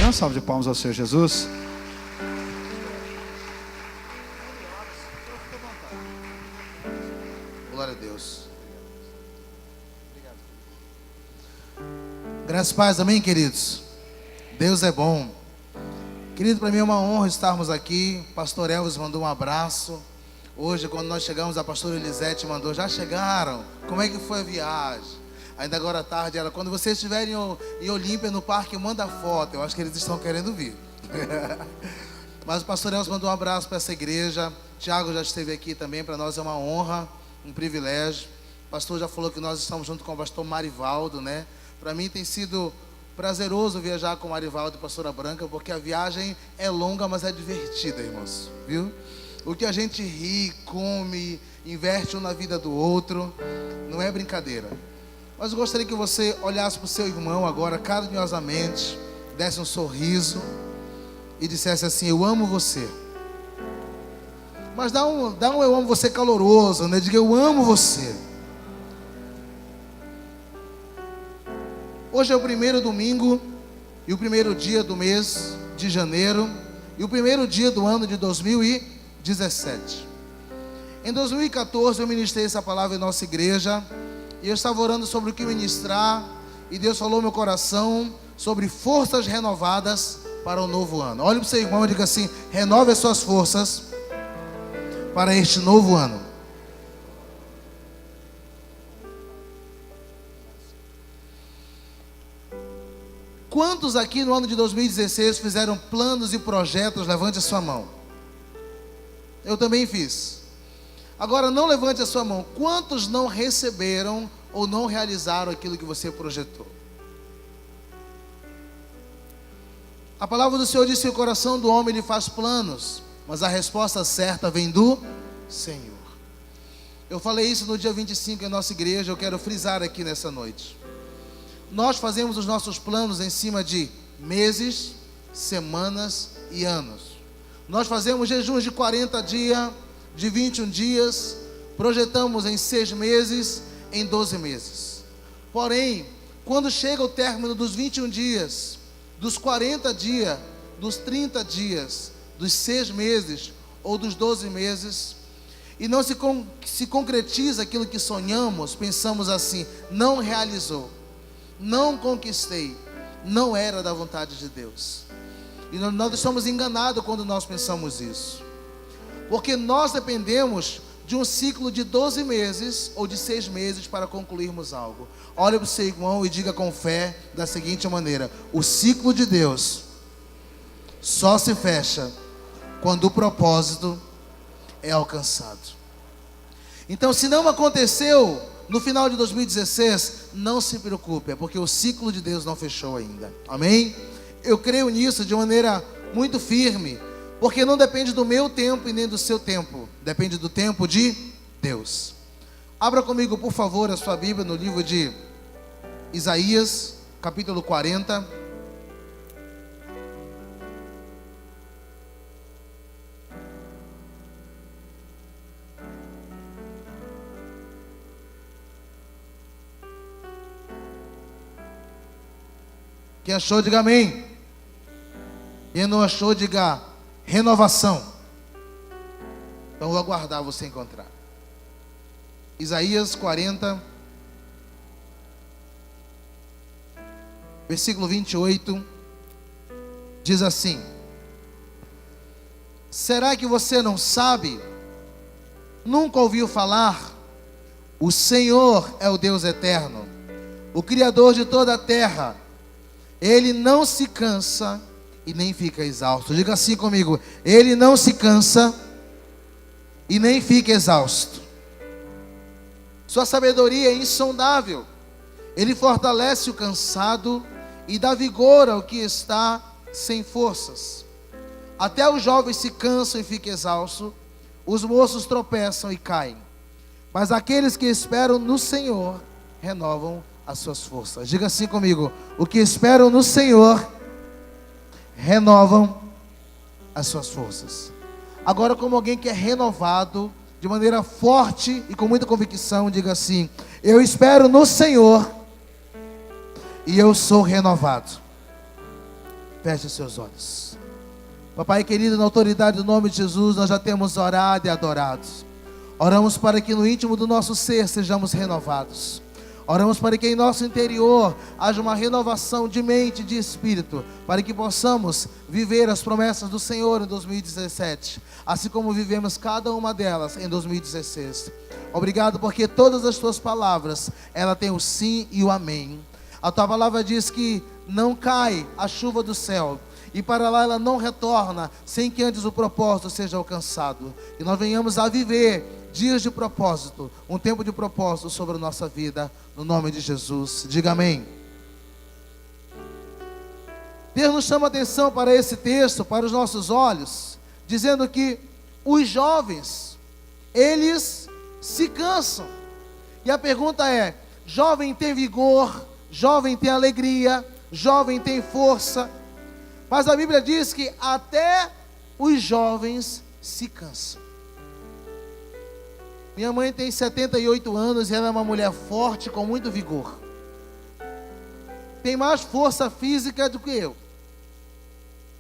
Dê uma salva de palmas ao Senhor Jesus. Glória a Deus. Graças a paz, amém, queridos? Deus é bom. Querido, para mim é uma honra estarmos aqui. Pastor Elvis mandou um abraço. Hoje, quando nós chegamos, a pastora Elisete mandou: já chegaram? Como é que foi a viagem? Ainda agora à tarde, ela: quando vocês estiverem em Olímpia, no parque, manda foto. Eu acho que eles estão querendo vir. Mas o pastor Elvis mandou um abraço para essa igreja. Tiago já esteve aqui também. Para nós é uma honra, um privilégio. O pastor já falou que nós estamos junto com o pastor Marivaldo, né? Para mim tem sido prazeroso viajar com o Marivaldo e a pastora Branca, porque a viagem é longa, mas é divertida, irmãos, viu? O que a gente ri, come, investe um na vida do outro, não é brincadeira. Mas eu gostaria que você olhasse para o seu irmão agora, carinhosamente, desse um sorriso e dissesse assim: eu amo você. Mas dá um eu amo você caloroso, né? Diga: eu amo você. Hoje é o primeiro domingo e o primeiro dia do mês de janeiro e o primeiro dia do ano de 2017. Em 2014 eu ministrei essa palavra em nossa igreja e eu estava orando sobre o que ministrar e Deus falou no meu coração sobre forças renovadas para o novo ano. Olhe para o seu irmão e diga assim: renove as suas forças para este novo ano. Quantos aqui no ano de 2016 fizeram planos e projetos? Levante a sua mão. Eu também fiz. Agora não levante a sua mão. Quantos não receberam ou não realizaram aquilo que você projetou? A palavra do Senhor diz que o coração do homem ele faz planos, mas a resposta certa vem do Senhor. Eu falei isso no dia 25 em nossa igreja. Eu quero frisar aqui nessa noite. Nós fazemos os nossos planos em cima de meses, semanas e anos. Nós fazemos jejuns de 40 dias, de 21 dias, projetamos em 6 meses, em 12 meses. Porém, quando chega o término dos 21 dias, dos 40 dias, dos 30 dias, dos 6 meses ou dos 12 meses, e não se concretiza aquilo que sonhamos, pensamos assim: não realizou. Não conquistei, não era da vontade de Deus. E nós somos enganados quando nós pensamos isso, porque nós dependemos de um ciclo de 12 meses ou de 6 meses para concluirmos algo. Olha para o seu irmão e diga com fé da seguinte maneira: o ciclo de Deus só se fecha quando o propósito é alcançado. Então, se não aconteceu no final de 2016, não se preocupe, é porque o ciclo de Deus não fechou ainda. Amém? Eu creio nisso de maneira muito firme, porque não depende do meu tempo e nem do seu tempo, depende do tempo de Deus. Abra comigo, por favor, a sua Bíblia no livro de Isaías, capítulo 40. Quem achou, diga amém. Quem não achou, diga renovação. Então vou aguardar você encontrar. Isaías 40, versículo 28, diz assim: será que você não sabe? Nunca ouviu falar? O Senhor é o Deus eterno, o Criador de toda a terra. Ele não se cansa e nem fica exausto. Diga assim comigo: Ele não se cansa e nem fica exausto. Sua sabedoria é insondável. Ele fortalece o cansado e dá vigor ao que está sem forças. Até os jovens se cansam e ficam exaustos, os moços tropeçam e caem. Mas aqueles que esperam no Senhor renovam as suas forças. Diga assim comigo: o que esperam no Senhor renovam as suas forças. Agora, como alguém que é renovado de maneira forte e com muita convicção, diga assim: eu espero no Senhor e eu sou renovado. Feche seus olhos. Papai querido, na autoridade do nome de Jesus, nós já temos orado e adorado. Oramos para que no íntimo do nosso ser sejamos renovados. Oramos para que em nosso interior haja uma renovação de mente e de espírito, para que possamos viver as promessas do Senhor em 2017, assim como vivemos cada uma delas em 2016. Obrigado porque todas as tuas palavras, ela tem o sim e o amém. A tua palavra diz que não cai a chuva do céu, e para lá ela não retorna, sem que antes o propósito seja alcançado. E nós venhamos a viver dias de propósito, um tempo de propósito sobre a nossa vida, no nome de Jesus. Diga amém. Deus nos chama a atenção para esse texto, para os nossos olhos, dizendo que os jovens, eles se cansam. E a pergunta é: jovem tem vigor, jovem tem alegria, jovem tem força. Mas a Bíblia diz que até os jovens se cansam. Minha mãe tem 78 anos e ela é uma mulher forte, com muito vigor. Tem mais força física do que eu.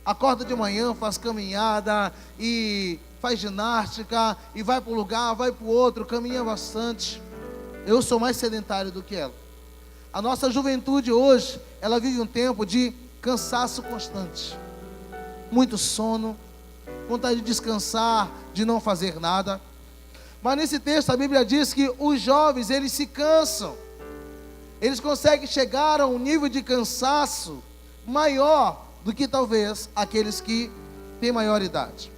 Acorda de manhã, faz caminhada e faz ginástica e vai para um lugar, vai para o outro, caminha bastante. Eu sou mais sedentário do que ela. A nossa juventude hoje, ela vive um tempo de cansaço constante. Muito sono, vontade de descansar, de não fazer nada. Mas nesse texto a Bíblia diz que os jovens, eles se cansam. Eles conseguem chegar a um nível de cansaço maior do que talvez aqueles que têm maior idade.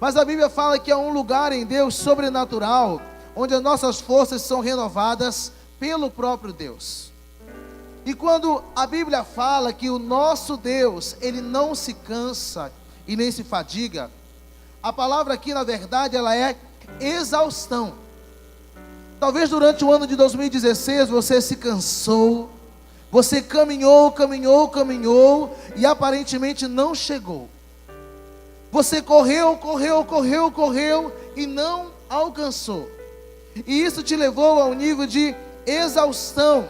Mas a Bíblia fala que é um lugar em Deus sobrenatural, onde as nossas forças são renovadas pelo próprio Deus. E quando a Bíblia fala que o nosso Deus, ele não se cansa e nem se fadiga, a palavra aqui na verdade ela é exaustão. Talvez durante o ano de 2016 você se cansou, você caminhou e aparentemente não chegou. Você correu e não alcançou. E isso te levou ao nível de exaustão.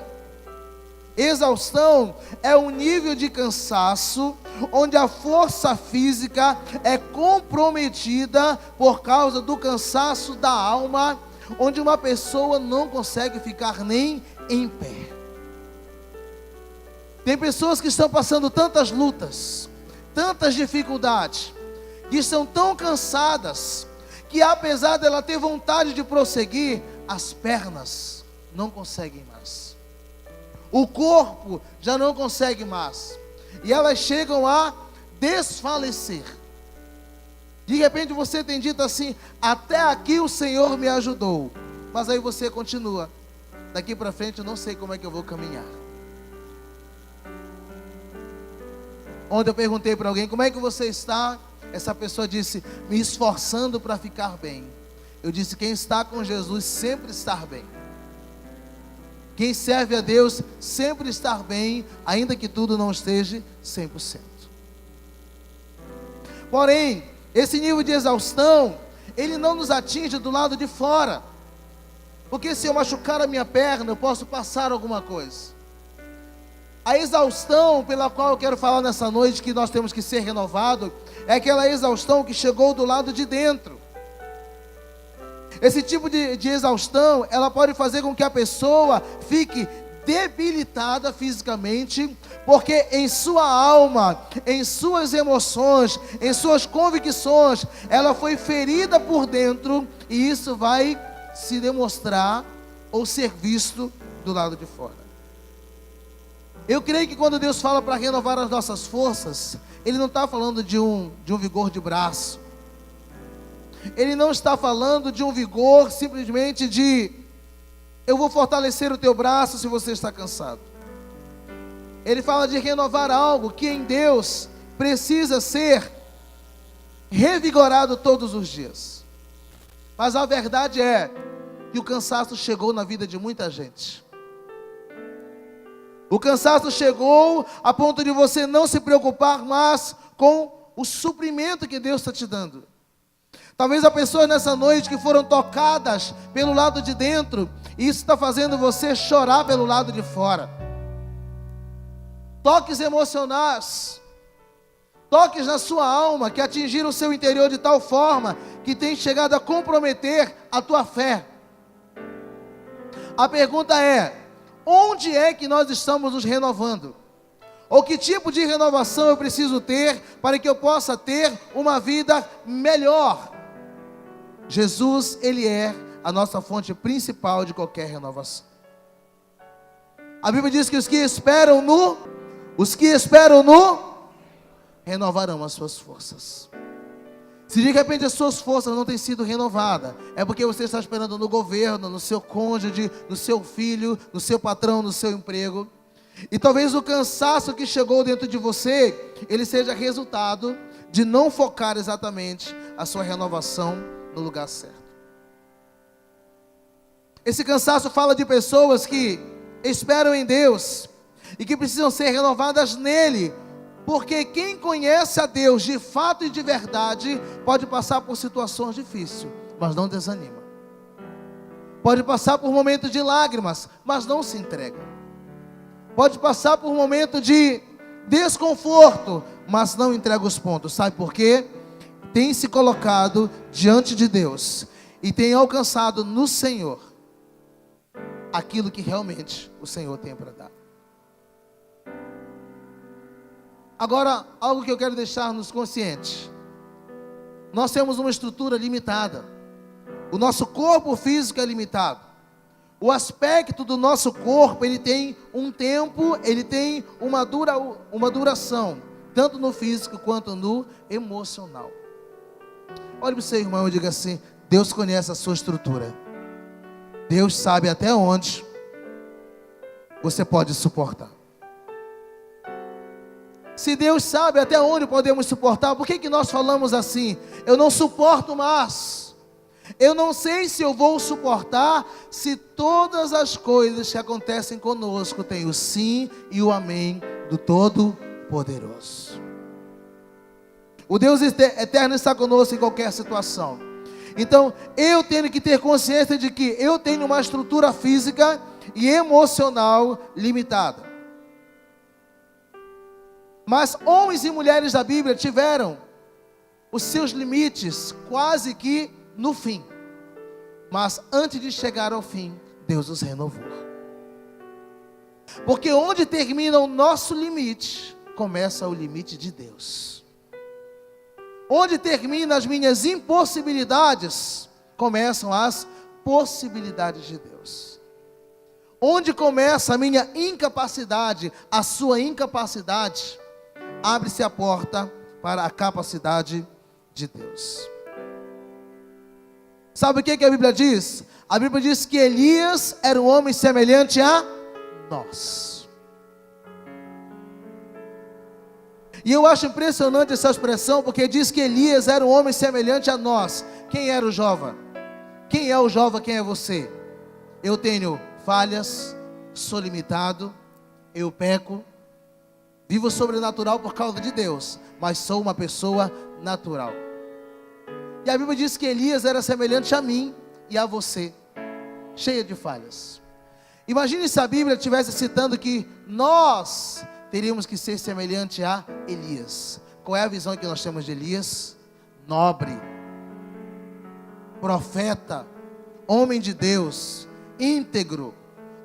Exaustão é um nível de cansaço onde a força física é comprometida por causa do cansaço da alma, onde uma pessoa não consegue ficar nem em pé. Tem pessoas que estão passando tantas lutas, tantas dificuldades, que estão tão cansadas, que apesar dela ter vontade de prosseguir, as pernas não conseguem mais. O corpo já não consegue mais. E elas chegam a desfalecer. De repente você tem dito assim: até aqui o Senhor me ajudou. Mas aí você continua: daqui para frente eu não sei como é que eu vou caminhar. Ontem eu perguntei para alguém: como é que você está? Essa pessoa disse: me esforçando para ficar bem. Eu disse: quem está com Jesus sempre está bem. Quem serve a Deus sempre está bem, ainda que tudo não esteja 100%. Porém, esse nível de exaustão, ele não nos atinge do lado de fora. Porque se eu machucar a minha perna, eu posso passar alguma coisa. A exaustão pela qual eu quero falar nessa noite, que nós temos que ser renovados, é aquela exaustão que chegou do lado de dentro. Esse tipo de exaustão, ela pode fazer com que a pessoa fique debilitada fisicamente, porque em sua alma, em suas emoções, em suas convicções, ela foi ferida por dentro, e isso vai se demonstrar ou ser visto do lado de fora. Eu creio que quando Deus fala para renovar as nossas forças, Ele não está falando de um vigor de braço. Ele não está falando de um vigor simplesmente de: eu vou fortalecer o teu braço se você está cansado. Ele fala de renovar algo que em Deus precisa ser revigorado todos os dias. Mas a verdade é que o cansaço chegou na vida de muita gente. O cansaço chegou a ponto de você não se preocupar mais com o suprimento que Deus está te dando. Talvez há pessoas nessa noite que foram tocadas pelo lado de dentro, e isso está fazendo você chorar pelo lado de fora. toques emocionais, toques na sua alma que atingiram o seu interior de tal forma que tem chegado a comprometer a tua fé. A pergunta é: onde é que nós estamos nos renovando? Ou que tipo de renovação eu preciso ter para que eu possa ter uma vida melhor? Jesus, Ele é a nossa fonte principal de qualquer renovação. A Bíblia diz que os que esperam no renovarão as suas forças. Se de repente as suas forças não têm sido renovadas, é porque você está esperando no governo, no seu cônjuge, no seu filho, no seu patrão, no seu emprego. E talvez o cansaço que chegou dentro de você, ele seja resultado de não focar exatamente a sua renovação no lugar certo. Esse cansaço fala de pessoas que esperam em Deus e que precisam ser renovadas nele, porque quem conhece a Deus de fato e de verdade pode passar por situações difíceis, mas não desanima. Pode passar por momentos de lágrimas, mas não se entrega. Pode passar por momentos de desconforto, mas não entrega os pontos. Sabe por quê? Tem se colocado diante de Deus e tem alcançado no Senhor aquilo que realmente o Senhor tem para dar. Agora, algo que eu quero deixar-nos conscientes. Nós temos uma estrutura limitada. O nosso corpo físico é limitado. O aspecto do nosso corpo, ele tem um tempo, ele tem uma duração, tanto no físico quanto no emocional. Olhe para o seu irmão e diga assim: Deus conhece a sua estrutura. Deus sabe até onde você pode suportar. Se Deus sabe até onde podemos suportar, por que nós falamos assim? Eu não suporto mais. Eu não sei se eu vou suportar se todas as coisas que acontecem conosco têm o sim e o amém do Todo-Poderoso. O Deus eterno está conosco em qualquer situação. Então, eu tenho que ter consciência de que eu tenho uma estrutura física e emocional limitada. Mas homens e mulheres da Bíblia tiveram os seus limites quase que no fim. Mas antes de chegar ao fim, Deus os renovou. Porque onde termina o nosso limite, começa o limite de Deus. Onde terminam as minhas impossibilidades, começam as possibilidades de Deus. Onde começa a minha incapacidade, a sua incapacidade, abre-se a porta para a capacidade de Deus. Sabe o que a Bíblia diz? A Bíblia diz que Elias era um homem semelhante a nós. E eu acho impressionante essa expressão, porque diz que Elias era um homem semelhante a nós. Quem era o jovem? Quem é o jovem? Quem é você? Eu tenho falhas, sou limitado, eu peco, vivo sobrenatural por causa de Deus, mas sou uma pessoa natural. E a Bíblia diz que Elias era semelhante a mim e a você, cheia de falhas. Imagine se a Bíblia estivesse citando que nós teríamos que ser semelhante a Elias. Qual é a visão que nós temos de Elias? Nobre, profeta, homem de Deus, íntegro,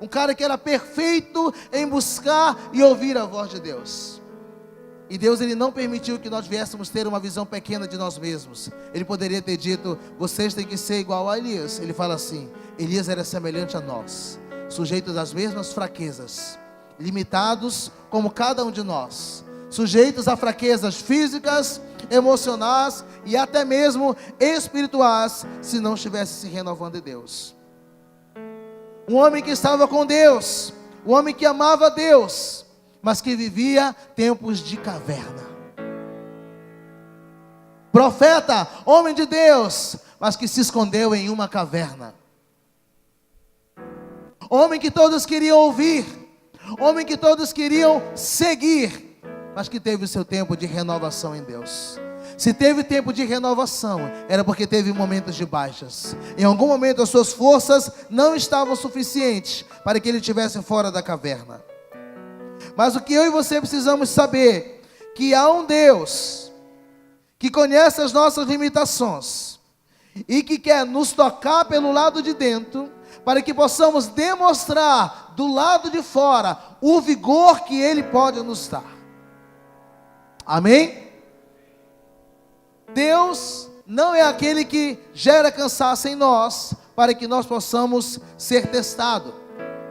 um cara que era perfeito em buscar e ouvir a voz de Deus. E Deus, Ele não permitiu que nós viéssemos ter uma visão pequena de nós mesmos. Ele poderia ter dito: vocês têm que ser igual a Elias. Ele fala assim: Elias era semelhante a nós, sujeitos às mesmas fraquezas, limitados como cada um de nós, sujeitos a fraquezas físicas, emocionais e até mesmo espirituais, se não estivesse se renovando em Deus. Um homem que estava com Deus, um homem que amava Deus, mas que vivia tempos de caverna. Profeta, homem de Deus, mas que se escondeu em uma caverna. Homem que todos queriam ouvir, homem que todos queriam seguir, mas que teve o seu tempo de renovação em Deus. Se teve tempo de renovação, era porque teve momentos de baixas. Em algum momento as suas forças não estavam suficientes para que ele estivesse fora da caverna. Mas o que eu e você precisamos saber, que há um Deus que conhece as nossas limitações e que quer nos tocar pelo lado de dentro, para que possamos demonstrar do lado de fora o vigor que Ele pode nos dar. Amém? Deus não é aquele que gera cansaço em nós, para que nós possamos ser testados.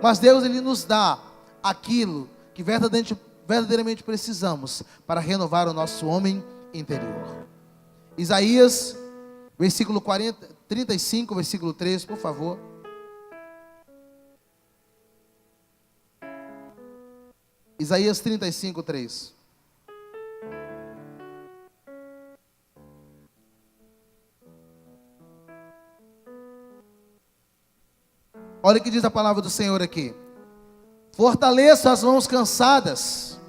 Mas Deus, Ele nos dá aquilo que verdadeiramente precisamos para renovar o nosso homem interior. Isaías, versículo 35, versículo 3, por favor. Isaías 35, 3. Olha o que diz a palavra do Senhor aqui. Fortaleça as mãos cansadas,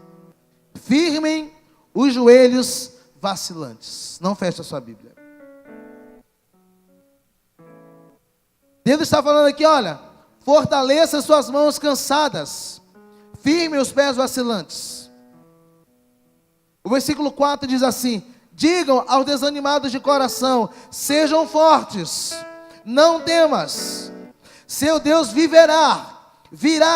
firmem os joelhos vacilantes. Não feche a sua Bíblia. Deus está falando aqui, olha, fortaleça as suas mãos cansadas, firme os pés vacilantes. O versículo 4 diz assim: digam aos desanimados de coração, sejam fortes, não temas, seu Deus virá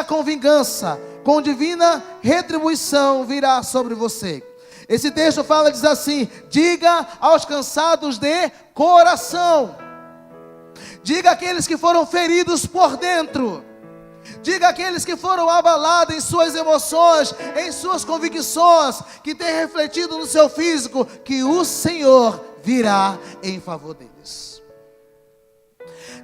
com vingança, com divina retribuição virá sobre você. Esse texto diz assim: diga aos cansados de coração, diga àqueles que foram feridos por dentro, diga àqueles que foram abalados em suas emoções, em suas convicções, que têm refletido no seu físico, que o Senhor virá em favor deles.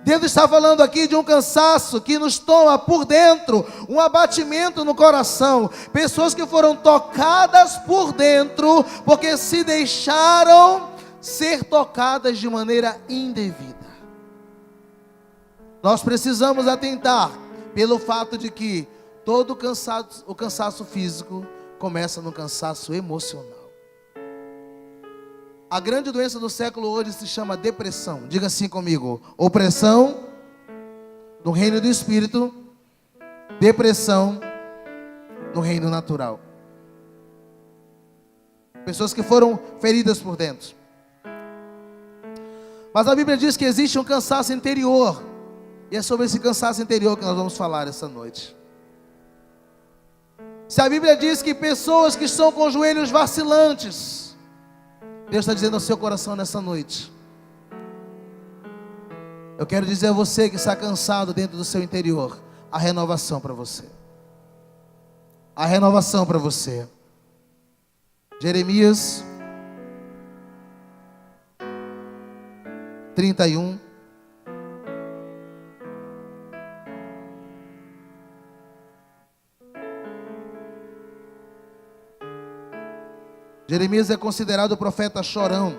Deus está falando aqui de um cansaço que nos toma por dentro, um abatimento no coração. Pessoas que foram tocadas por dentro, porque se deixaram ser tocadas de maneira indevida. Nós precisamos atentar pelo fato de que todo o cansaço físico começa no cansaço emocional. A grande doença do século hoje se chama depressão. Diga assim comigo: opressão no reino do espírito, depressão no reino natural. Pessoas que foram feridas por dentro. Mas a Bíblia diz que existe um cansaço interior, e é sobre esse cansaço interior que nós vamos falar essa noite. Se a Bíblia diz que pessoas que estão com os joelhos vacilantes, Deus está dizendo ao seu coração nessa noite: eu quero dizer a você que está cansado dentro do seu interior, a renovação para você. A renovação para você. Jeremias 31. Jeremias é considerado o profeta chorão.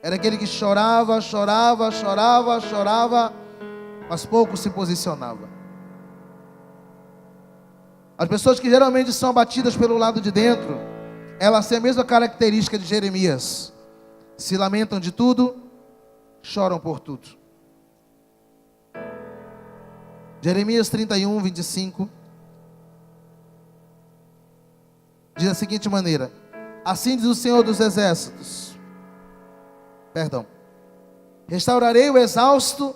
Era aquele que chorava, mas pouco se posicionava. As pessoas que geralmente são abatidas pelo lado de dentro, elas têm a mesma característica de Jeremias: se lamentam de tudo, choram por tudo. Jeremias 31, 25 diz da seguinte maneira: assim diz o Senhor dos Exércitos, restaurarei o exausto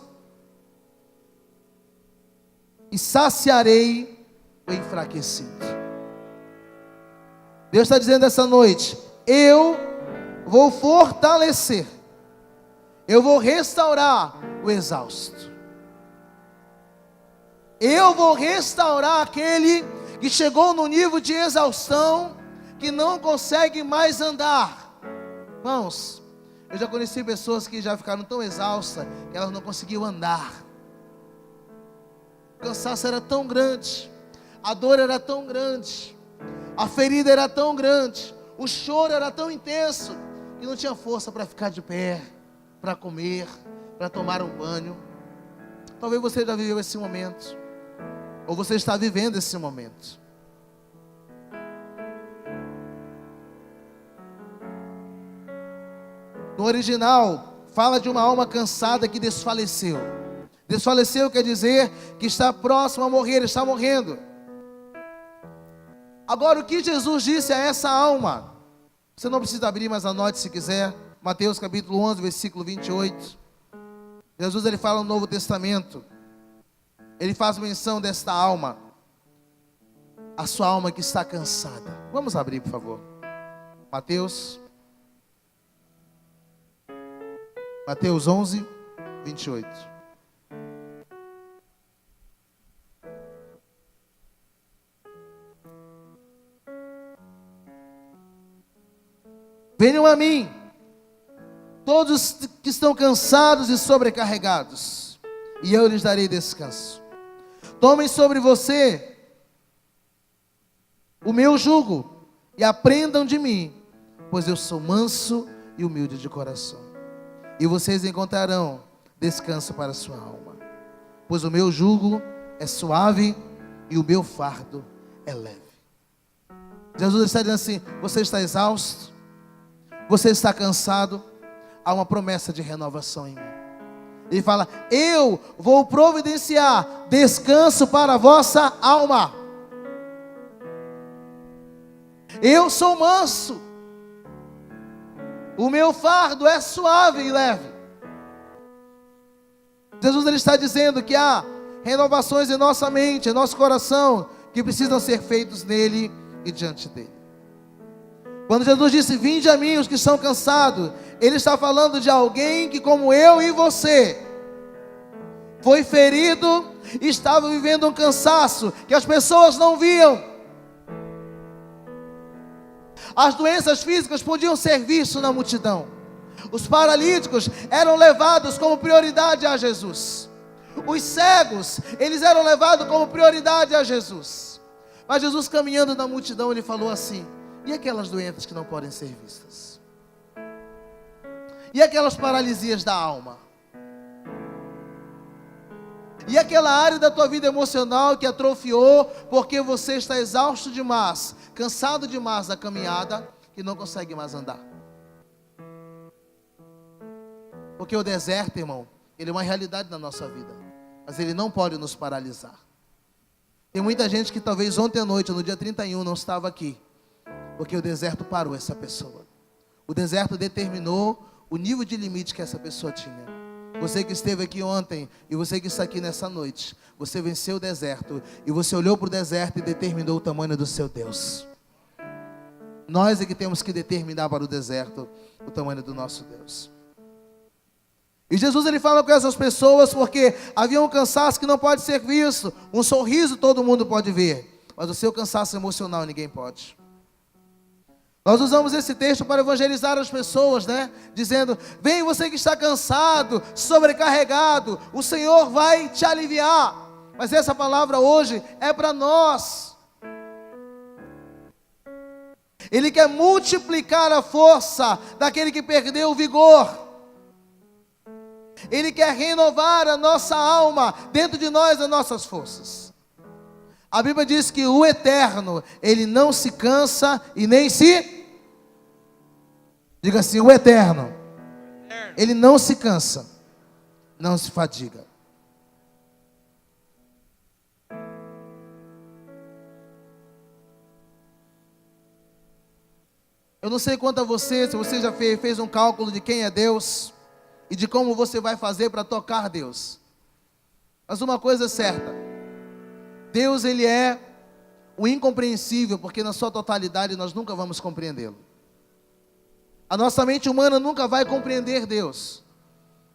e saciarei o enfraquecido. Deus está dizendo essa noite: eu vou fortalecer, eu vou restaurar o exausto, eu vou restaurar aquele que chegou no nível de exaustão, que não consegue mais andar. Irmãos, eu já conheci pessoas que já ficaram tão exaustas que elas não conseguiam andar. O cansaço era tão grande, a dor era tão grande, a ferida era tão grande, o choro era tão intenso, que não tinha força para ficar de pé, para comer, para tomar um banho. Talvez você já viveu esse momento, ou você está vivendo esse momento. No original, fala de uma alma cansada que desfaleceu. Desfaleceu quer dizer que está próximo a morrer, está morrendo. Agora, o que Jesus disse a essa alma? Você não precisa abrir, mas anote se quiser. Mateus capítulo 11, versículo 28. Jesus, ele fala no Novo Testamento. Ele faz menção desta alma. A sua alma que está cansada. Vamos abrir, por favor. Mateus 11, 28. Venham a mim, todos que estão cansados e sobrecarregados, e eu lhes darei descanso. Tomem sobre você o meu jugo e aprendam de mim, pois eu sou manso e humilde de coração. E vocês encontrarão descanso para a sua alma, pois o meu jugo é suave e o meu fardo é leve. Jesus está dizendo assim: você está exausto, você está cansado, há uma promessa de renovação em mim. Ele fala: eu vou providenciar descanso para a vossa alma. Eu sou manso, o meu fardo é suave e leve. Jesus, ele está dizendo que há renovações em nossa mente, em nosso coração, que precisam ser feitos nele e diante dele. Quando Jesus disse: vinde a mim os que estão cansados, ele está falando de alguém que, como eu e você, foi ferido e estava vivendo um cansaço que as pessoas não viam. As doenças físicas podiam ser vistas na multidão. Os paralíticos eram levados como prioridade a Jesus. Os cegos, eles eram levados como prioridade a Jesus. Mas Jesus, caminhando na multidão, ele falou assim: e aquelas doenças que não podem ser vistas? E aquelas paralisias da alma? E aquela área da tua vida emocional que atrofiou porque você está exausto demais, cansado demais da caminhada, que não consegue mais andar? Porque o deserto, irmão, ele é uma realidade na nossa vida, mas ele não pode nos paralisar. Tem muita gente que talvez ontem à noite, no dia 31, não estava aqui, porque o deserto parou essa pessoa. O deserto determinou o nível de limite que essa pessoa tinha. Você que esteve aqui ontem e você que está aqui nessa noite, você venceu o deserto e você olhou para o deserto e determinou o tamanho do seu Deus. Nós é que temos que determinar para o deserto o tamanho do nosso Deus. E Jesus, ele fala com essas pessoas porque havia um cansaço que não pode ser visto. Um sorriso todo mundo pode ver, mas o seu cansaço emocional ninguém pode. Nós usamos esse texto para evangelizar as pessoas, né? Dizendo: vem você que está cansado, sobrecarregado, o Senhor vai te aliviar. Mas essa palavra hoje é para nós. Ele quer multiplicar a força daquele que perdeu o vigor. Ele quer renovar a nossa alma, dentro de nós as nossas forças. A Bíblia diz que o Eterno, ele não se cansa e nem se... Diga assim: o Eterno, ele não se cansa, não se fadiga. Eu não sei quanto a você, se você já fez um cálculo de quem é Deus e de como você vai fazer para tocar Deus. Mas uma coisa é certa: Deus, ele é o incompreensível, porque na sua totalidade nós nunca vamos compreendê-lo. A nossa mente humana nunca vai compreender Deus,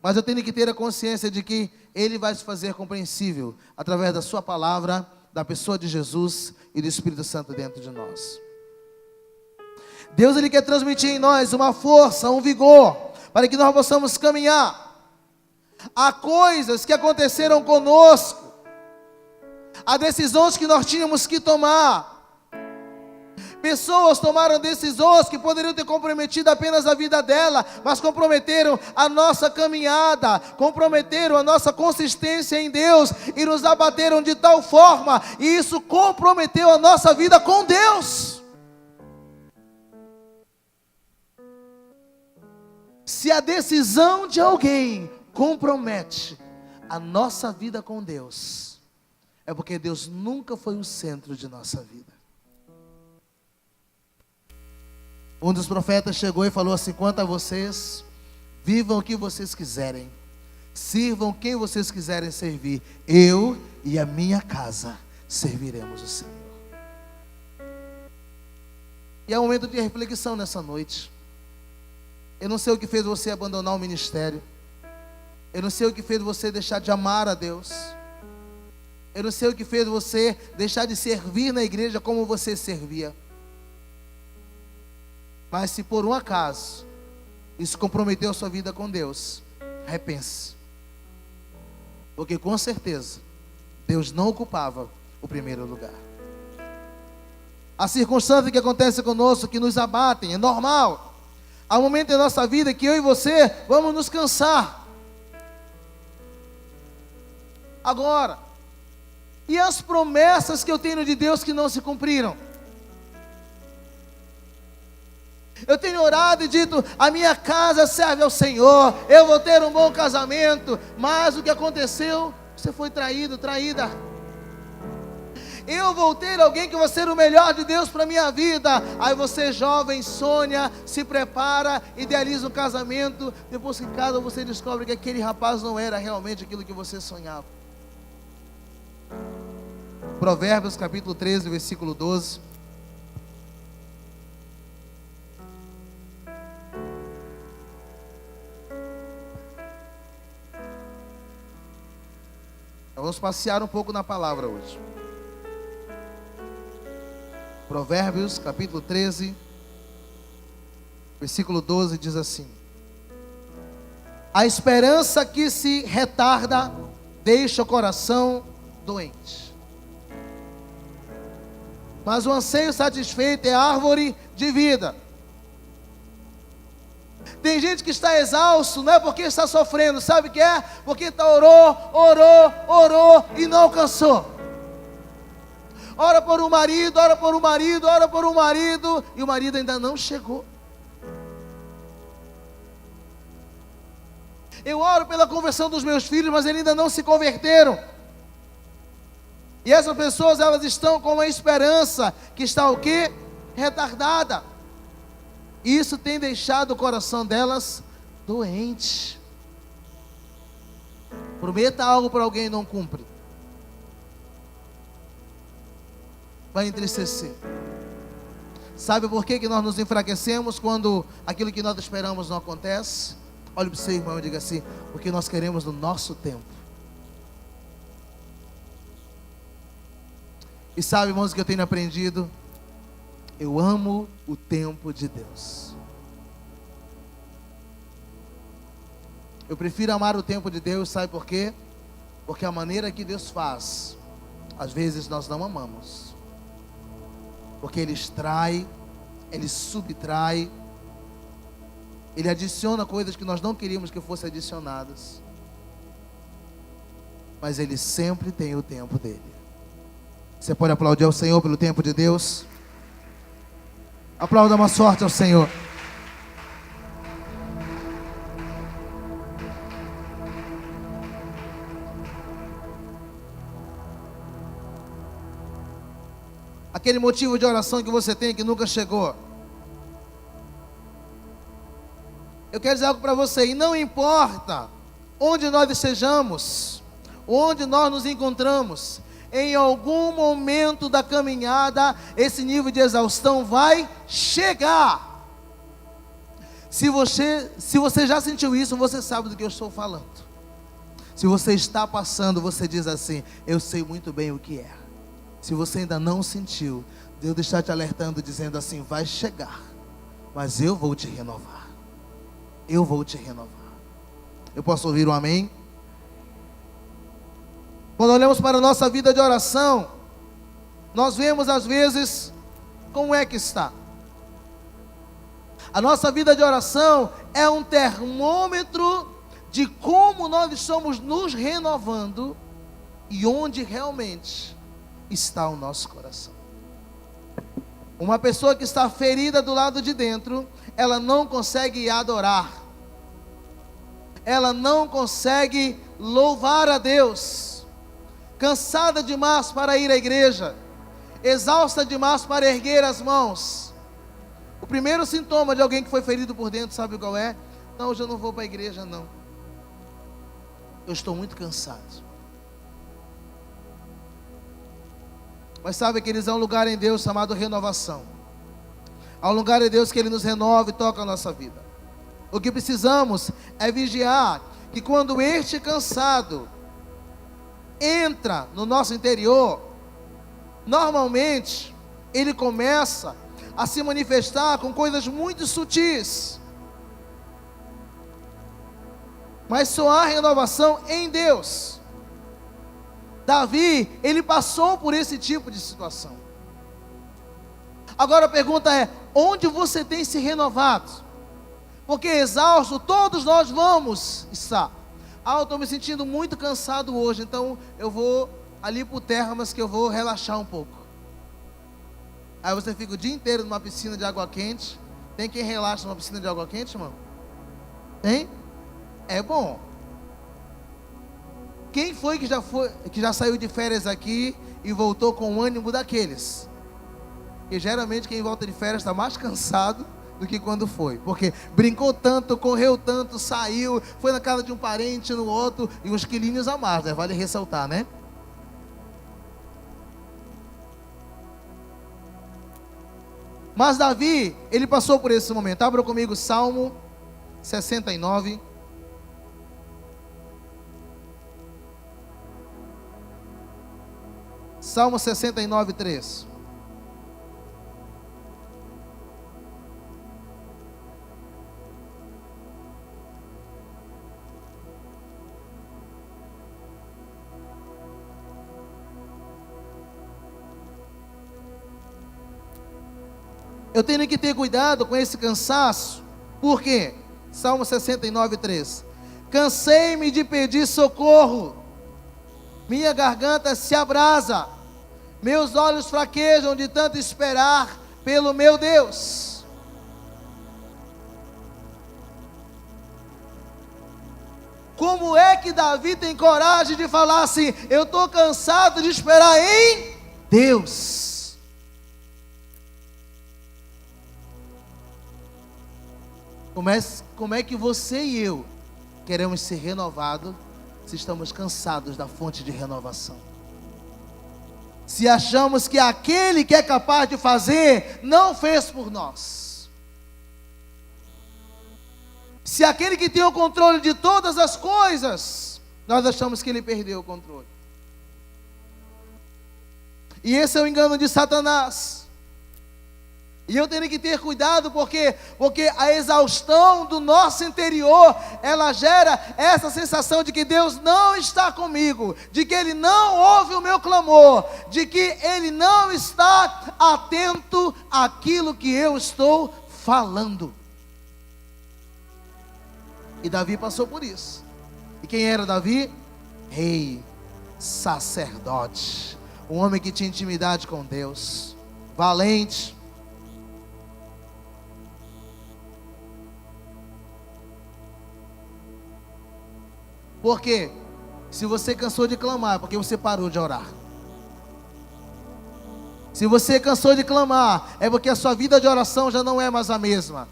mas eu tenho que ter a consciência de que ele vai se fazer compreensível através da sua palavra, da pessoa de Jesus e do Espírito Santo dentro de nós. Deus, ele quer transmitir em nós uma força, um vigor, para que nós possamos caminhar. Há coisas que aconteceram conosco, há decisões que nós tínhamos que tomar. Pessoas tomaram decisões que poderiam ter comprometido apenas a vida dela, mas comprometeram a nossa caminhada, comprometeram a nossa consistência em Deus e nos abateram de tal forma, e isso comprometeu a nossa vida com Deus. Se a decisão de alguém compromete a nossa vida com Deus, é porque Deus nunca foi o centro de nossa vida. Um dos profetas chegou e falou assim: quanto a vocês, vivam o que vocês quiserem, sirvam quem vocês quiserem servir, eu e a minha casa serviremos o Senhor. E é um momento de reflexão nessa noite. Eu não sei o que fez você abandonar o ministério. Eu não sei o que fez você deixar de amar a Deus. Eu não sei o que fez você deixar de servir na igreja como você servia. Mas se por um acaso isso comprometeu a sua vida com Deus, repense. Porque com certeza Deus não ocupava o primeiro lugar. As circunstâncias que acontecem conosco, que nos abatem, é normal. Há um momento em nossa vida que eu e você vamos nos cansar. Agora, e as promessas que eu tenho de Deus que não se cumpriram? Eu tenho orado e dito: a minha casa serve ao Senhor, eu vou ter um bom casamento. Mas o que aconteceu? Você foi traído, traída. Eu vou ter alguém que vai ser o melhor de Deus para a minha vida. Aí você, jovem, sonha, se prepara, idealiza um casamento. Depois que casa, você descobre que aquele rapaz não era realmente aquilo que você sonhava. Provérbios capítulo 13, versículo 12. Vamos passear um pouco na palavra hoje. Provérbios capítulo 13, versículo 12 diz assim: a esperança que se retarda deixa o coração doente, mas o anseio satisfeito é árvore de vida. Tem gente que está exausto, não é porque está sofrendo, sabe o que é? Porque orou e não alcançou. Ora por um marido, ora por um marido, ora por um marido, e o marido ainda não chegou. Eu oro pela conversão dos meus filhos, mas eles ainda não se converteram. E essas pessoas, elas estão com uma esperança que está o quê? Retardada. E isso tem deixado o coração delas doente. Prometa algo para alguém e não cumpre, vai entristecer. Sabe por que nós nos enfraquecemos quando aquilo que nós esperamos não acontece? Olhe para o seu irmão e diga assim: porque nós queremos no nosso tempo. E sabe, irmãos, o que eu tenho aprendido? Eu amo o tempo de Deus. Eu prefiro amar o tempo de Deus, sabe por quê? Porque a maneira que Deus faz, às vezes nós não amamos. Porque Ele extrai, Ele subtrai, Ele adiciona coisas que nós não queríamos que fossem adicionadas. Mas Ele sempre tem o tempo dele. Você pode aplaudir ao Senhor pelo tempo de Deus? Aplauda uma sorte ao Senhor. Aquele motivo de oração que você tem que nunca chegou. Eu quero dizer algo para você, e não importa onde nós estejamos, onde nós nos encontramos, em algum momento da caminhada, esse nível de exaustão vai chegar. Se você já sentiu isso, você sabe do que eu estou falando. Se você está passando, você diz assim: eu sei muito bem o que é. Se você ainda não sentiu, Deus está te alertando, dizendo assim: vai chegar, mas eu vou te renovar. Eu vou te renovar. Eu posso ouvir um amém? Quando olhamos para a nossa vida de oração, nós vemos às vezes como é que está. A nossa vida de oração é um termômetro de como nós estamos nos renovando e onde realmente está o nosso coração. Uma pessoa que está ferida do lado de dentro, ela não consegue adorar, ela não consegue louvar a Deus, cansada demais para ir à igreja, exausta demais para erguer as mãos. primeiro sintoma de alguém que foi ferido por dentro, sabe qual é? Não, hoje eu não vou para a igreja, não. Eu estou muito cansado. Mas sabe, queridos, há um lugar em Deus chamado renovação. Há um lugar em Deus que Ele nos renova e toca a nossa vida. O que precisamos é vigiar que quando este cansado entra no nosso interior, normalmente ele começa a se manifestar com coisas muito sutis. Mas só há renovação em Deus. Davi, ele passou por esse tipo de situação. Agora a pergunta é: onde você tem se renovado? Porque exausto, todos nós vamos estar. Eu estou me sentindo muito cansado hoje, então eu vou ali para o Termas que eu vou relaxar um pouco. Aí você fica o dia inteiro numa piscina de água quente. Tem quem relaxa numa piscina de água quente, irmão? Tem? É bom. Quem foi que já saiu de férias aqui e voltou com o ânimo daqueles? Porque geralmente quem volta de férias está mais cansado do que quando foi. Porque brincou tanto, correu tanto, saiu, foi na casa de um parente, no outro, e uns quilinhos a mais, né? Vale ressaltar, né? Mas Davi, ele passou por esse momento. Abra comigo Salmo 69. Salmo 69, 3. Eu tenho que ter cuidado com esse cansaço. Por quê? Salmo 69, 3. Cansei-me de pedir socorro, minha garganta se abrasa, meus olhos fraquejam de tanto esperar pelo meu Deus. Como é que Davi tem coragem de falar assim: eu estou cansado de esperar em Deus? Como é que você e eu queremos ser renovados se estamos cansados da fonte de renovação? Se achamos que aquele que é capaz de fazer não fez por nós. Se aquele que tem o controle de todas as coisas, nós achamos que ele perdeu o controle. E esse é o engano de Satanás. E eu tenho que ter cuidado porque a exaustão do nosso interior, ela gera essa sensação de que Deus não está comigo, de que Ele não ouve o meu clamor, de que Ele não está atento àquilo que eu estou falando. E Davi passou por isso. E quem era Davi? Rei, sacerdote, um homem que tinha intimidade com Deus, valente. Porque se você cansou de clamar, é porque você parou de orar. Se você cansou de clamar, é porque a sua vida de oração já não é mais a mesma.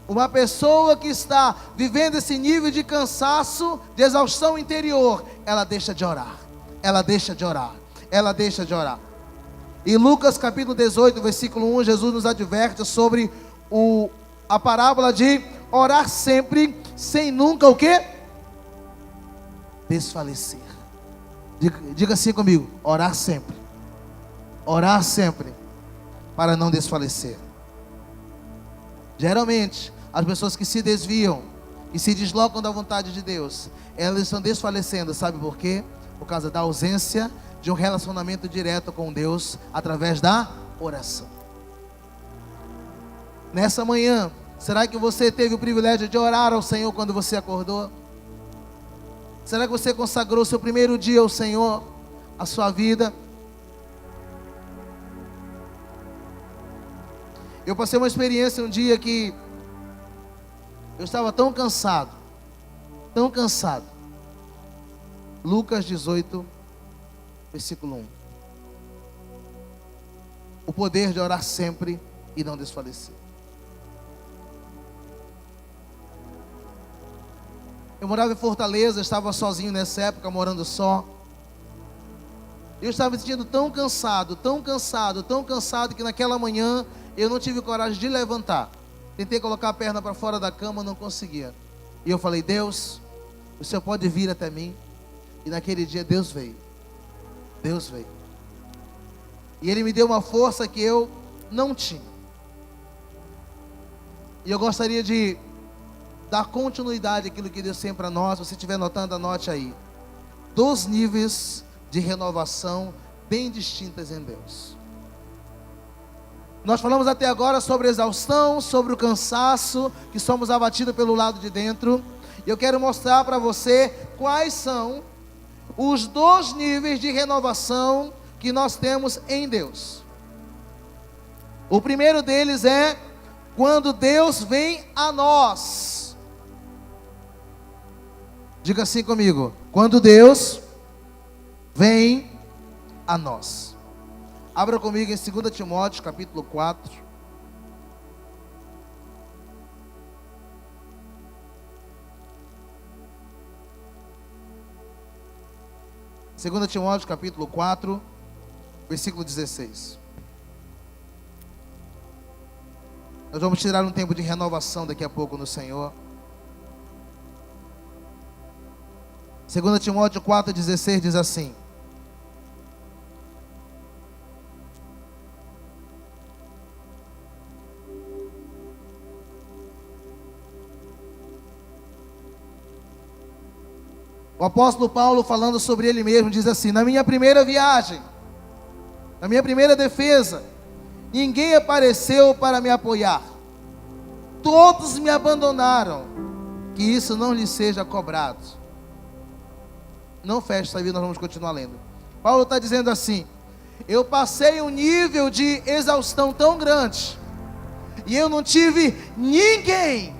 Uma pessoa que está vivendo esse nível de cansaço, de exaustão interior, ela deixa de orar. Ela deixa de orar. Ela deixa de orar. Em Lucas capítulo 18, versículo 1, Jesus nos adverte sobre a parábola de orar sempre, sem nunca o quê? Desfalecer. Diga assim comigo: orar sempre. Orar sempre, para não desfalecer. Geralmente, as pessoas que se desviam, que se deslocam da vontade de Deus, elas estão desfalecendo, sabe por quê? Por causa da ausência de um relacionamento direto com Deus, através da oração. Nessa manhã, será que você teve o privilégio de orar ao Senhor quando você acordou? Será que você consagrou seu primeiro dia ao Senhor, a sua vida? Eu passei uma experiência um dia que eu estava tão cansado. Lucas 18, versículo 1. O poder de orar sempre e não desfalecer. Eu morava em Fortaleza, estava sozinho nessa época, morando só. Eu estava me sentindo tão cansado, que naquela manhã eu não tive coragem de levantar. Tentei colocar a perna para fora da cama, não conseguia. E eu falei: Deus, o Senhor pode vir até mim? E naquele dia Deus veio. Deus veio. E Ele me deu uma força que eu não tinha. E eu gostaria de dar continuidade àquilo que Deus tem para nós. Se você estiver anotando, anote aí. 2 níveis de renovação bem distintas em Deus. Nós falamos até agora sobre a exaustão, sobre o cansaço, que somos abatidos pelo lado de dentro. E eu quero mostrar para você quais são os 2 níveis de renovação que nós temos em Deus. O primeiro deles é quando Deus vem a nós. Diga assim comigo: quando Deus vem a nós. Abra comigo em 2 Timóteo, capítulo 4. Segunda Timóteo, capítulo 4, versículo 16. Nós vamos tirar um tempo de renovação daqui a pouco no Senhor. 2 Timóteo 4,16 diz assim: o apóstolo Paulo, falando sobre ele mesmo, diz assim: na minha primeira viagem, na minha primeira defesa, ninguém apareceu para me apoiar. Todos me abandonaram. Que isso não lhe seja cobrado. Não feche essa vida, nós vamos continuar lendo. Paulo está dizendo assim: eu passei um nível de exaustão tão grande, e eu não tive ninguém.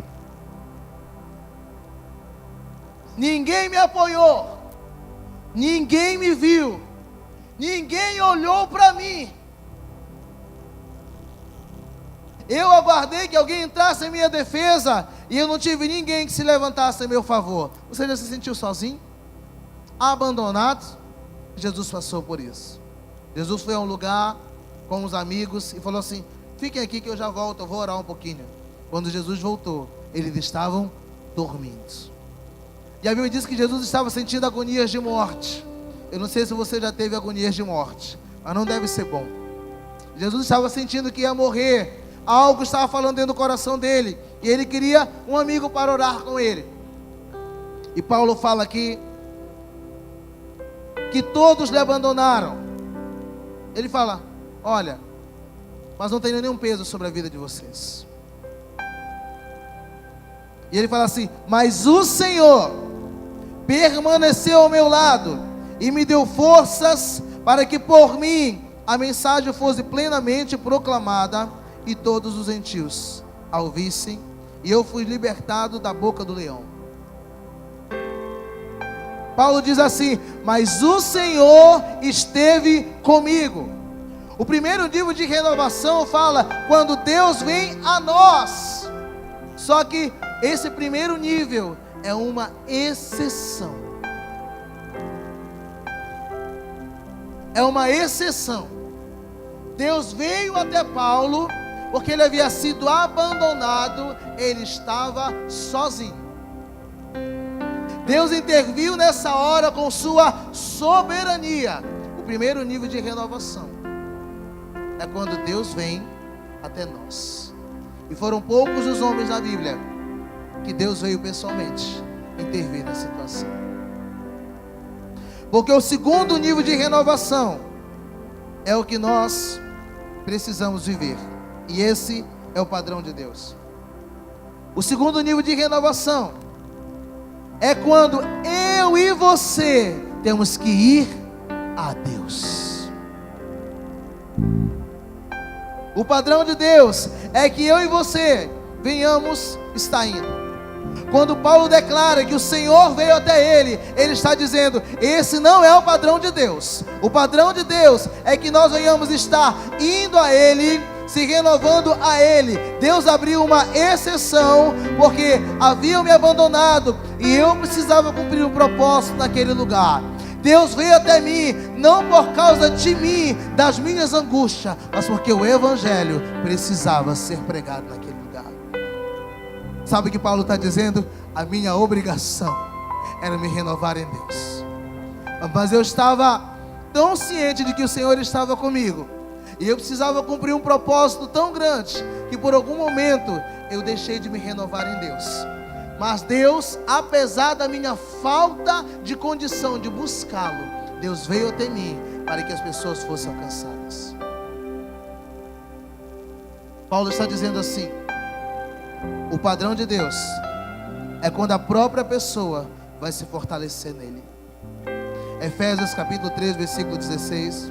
Ninguém me apoiou, ninguém me viu, ninguém olhou para mim. Eu aguardei que alguém entrasse em minha defesa e eu não tive ninguém que se levantasse em meu favor. Você já se sentiu sozinho? Abandonado? Jesus passou por isso. Jesus foi a um lugar com os amigos e falou assim: fiquem aqui que eu já volto, eu vou orar um pouquinho. Quando Jesus voltou, eles estavam dormindo. E a Bíblia diz que Jesus estava sentindo agonias de morte. Eu não sei se você já teve agonias de morte, mas não deve ser bom. Jesus estava sentindo que ia morrer. Algo estava falando dentro do coração dele, e ele queria um amigo para orar com ele. E Paulo fala aqui que todos lhe abandonaram. Ele fala: olha, mas não tenho nenhum peso sobre a vida de vocês. E ele fala assim: mas o Senhor permaneceu ao meu lado e me deu forças para que por mim a mensagem fosse plenamente proclamada e todos os gentios a ouvissem, e eu fui libertado da boca do leão. Paulo diz assim: mas o Senhor esteve comigo. O primeiro nível de renovação fala quando Deus vem a nós. Só que esse primeiro nível é uma exceção. É uma exceção. Deus veio até Paulo porque ele havia sido abandonado, ele estava sozinho. Deus interviu nessa hora com sua soberania. O primeiro nível de renovação é quando Deus vem até nós. E foram poucos os homens na Bíblia que Deus veio pessoalmente intervir na situação. Porque o segundo nível de renovação é o que nós precisamos viver. E esse é o padrão de Deus. O segundo nível de renovação é quando eu e você temos que ir a Deus. O padrão de Deus é que eu e você venhamos estar indo. Quando Paulo declara que o Senhor veio até ele, ele está dizendo: esse não é o padrão de Deus. O padrão de Deus é que nós venhamos estar indo a ele se renovando a Ele. Deus abriu uma exceção, porque haviam me abandonado e eu precisava cumprir um propósito naquele lugar. Deus veio até mim, não por causa de mim, das minhas angústias, mas porque o Evangelho precisava ser pregado naquele lugar. Sabe o que Paulo está dizendo? A minha obrigação era me renovar em Deus. Mas eu estava tão ciente de que o Senhor estava comigo, e eu precisava cumprir um propósito tão grande, que por algum momento eu deixei de me renovar em Deus. Mas Deus, apesar da minha falta de condição de buscá-lo, Deus veio até mim para que as pessoas fossem alcançadas. Paulo está dizendo assim: o padrão de Deus é quando a própria pessoa vai se fortalecer nele. Efésios capítulo 3, versículo 16.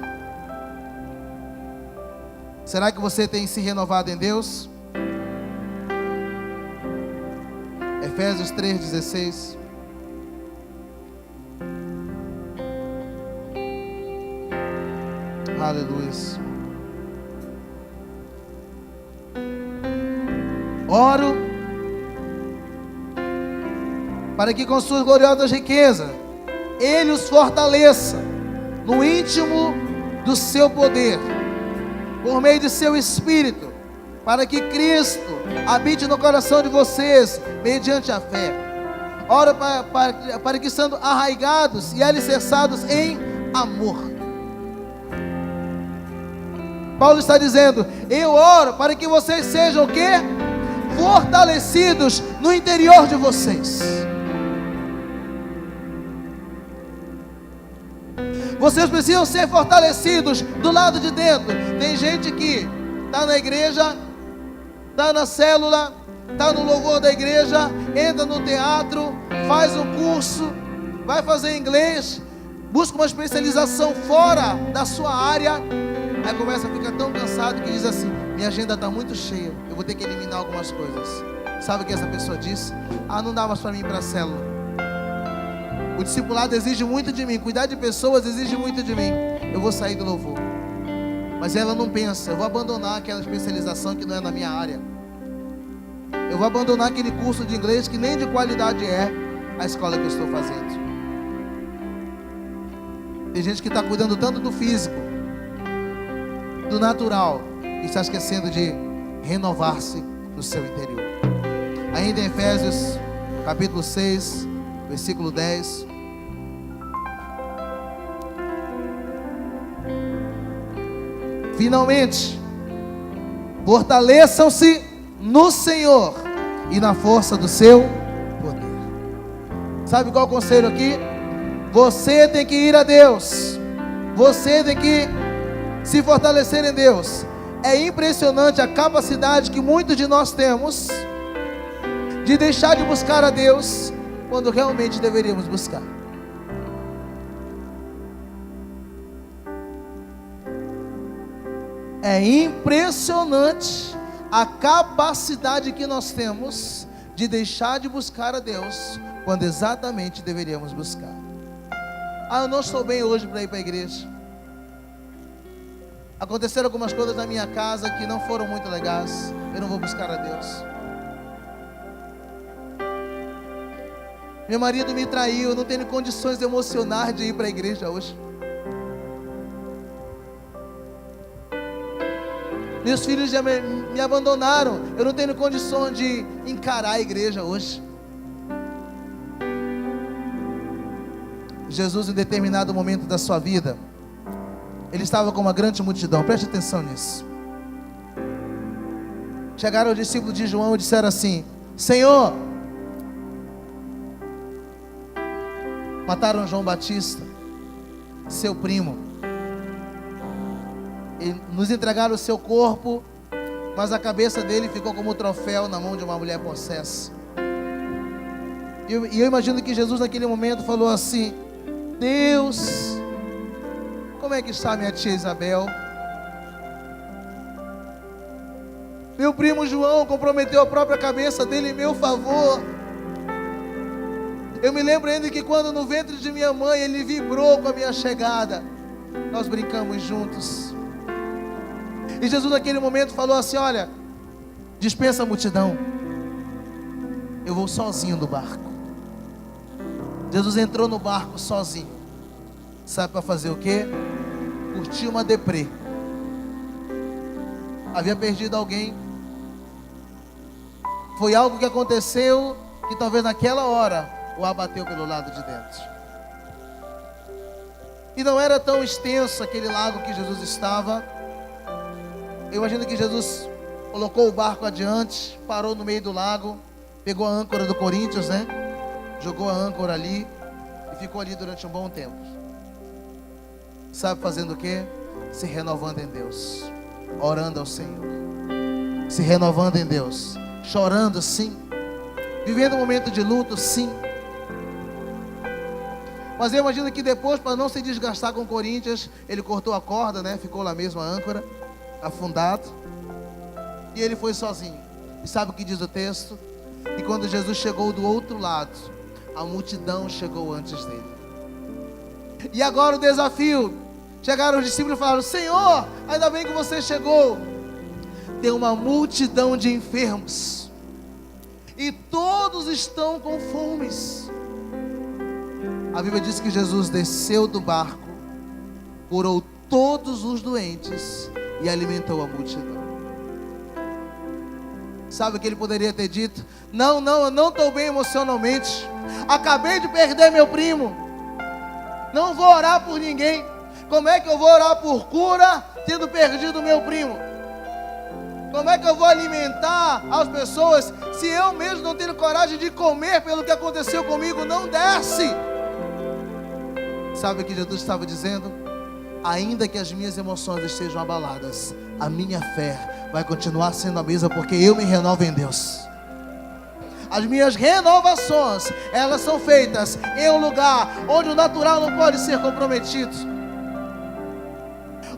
Será que você tem se renovado em Deus? Efésios 3,16. Aleluia. Oro para que com suas gloriosas riquezas Ele os fortaleça no íntimo do seu poder, por meio de seu Espírito, para que Cristo habite no coração de vocês, mediante a fé. Ora para que sendo arraigados e alicerçados em amor. Paulo está dizendo: eu oro para que vocês sejam o quê? Fortalecidos no interior de vocês. Vocês precisam ser fortalecidos do lado de dentro. Tem gente que está na igreja, está na célula, está no louvor da igreja, entra no teatro, faz um curso, vai fazer inglês, busca uma especialização fora da sua área, aí começa a ficar tão cansado que diz assim: minha agenda está muito cheia, eu vou ter que eliminar algumas coisas. Sabe o que essa pessoa disse? Não dá mais para mim ir para a célula. O discipulado exige muito de mim, cuidar de pessoas exige muito de mim, eu vou sair do louvor. Mas ela não pensa: eu vou abandonar aquela especialização que não é na minha área, eu vou abandonar aquele curso de inglês que nem de qualidade é a escola que eu estou fazendo. Tem gente que está cuidando tanto do físico, do natural, e está esquecendo de renovar-se no seu interior. Ainda em Efésios capítulo 6, versículo 10. Finalmente, fortaleçam-se no Senhor e na força do seu poder. Sabe qual é o conselho aqui? Você tem que ir a Deus. Você tem que se fortalecer em Deus. É impressionante a capacidade que muitos de nós temos de deixar de buscar a Deus quando realmente deveríamos buscar. É impressionante a capacidade que nós temos de deixar de buscar a Deus quando exatamente deveríamos buscar. Eu não estou bem hoje para ir para a igreja. Aconteceram algumas coisas na minha casa que não foram muito legais. Eu não vou buscar a Deus. Meu marido me traiu, eu não tenho condições emocionais de ir para a igreja hoje. Meus filhos já me abandonaram, eu não tenho condições de encarar a igreja hoje. Jesus, em determinado momento da sua vida, ele estava com uma grande multidão, preste atenção nisso. Chegaram os discípulos de João e disseram assim: Senhor, mataram João Batista, seu primo, e nos entregaram o seu corpo, mas a cabeça dele ficou como troféu na mão de uma mulher possessa. E eu imagino que Jesus naquele momento falou assim: Deus, como é que está minha tia Isabel? Meu primo João comprometeu a própria cabeça dele em meu favor. Eu me lembro ainda que quando no ventre de minha mãe ele vibrou com a minha chegada, nós brincamos juntos. E Jesus naquele momento falou assim: olha, dispensa a multidão, eu vou sozinho no barco. Jesus entrou no barco sozinho. Sabe para fazer o quê? Curtir uma deprê. Havia perdido alguém. Foi algo que aconteceu que talvez naquela hora o abateu pelo lado de dentro. E não era tão extenso aquele lago que Jesus estava. Eu imagino que Jesus colocou o barco adiante, parou no meio do lago, pegou a âncora do Corinthians, né? Jogou a âncora ali e ficou ali durante um bom tempo. Sabe fazendo o quê? Se renovando em Deus, orando ao Senhor, se renovando em Deus, chorando sim, vivendo um momento de luto sim. Mas eu imagino que depois, para não se desgastar com o Corinthians, ele cortou a corda, né? Ficou lá mesmo a âncora, afundado, e ele foi sozinho. E sabe o que diz o texto? E quando Jesus chegou do outro lado, a multidão chegou antes dele. E agora o desafio. Chegaram os discípulos e falaram: Senhor, ainda bem que você chegou. Tem uma multidão de enfermos e todos estão com fome. A Bíblia diz que Jesus desceu do barco, curou todos os doentes e alimentou a multidão. Sabe o que ele poderia ter dito? Não, eu não estou bem emocionalmente. Acabei de perder meu primo. Não vou orar por ninguém. Como é que eu vou orar por cura tendo perdido meu primo? Como é que eu vou alimentar as pessoas se eu mesmo não tenho coragem de comer pelo que aconteceu comigo? Não desce. Sabe o que Jesus estava dizendo? Ainda que as minhas emoções estejam abaladas, a minha fé vai continuar sendo a mesma, porque eu me renovo em Deus. As minhas renovações, elas são feitas em um lugar onde o natural não pode ser comprometido,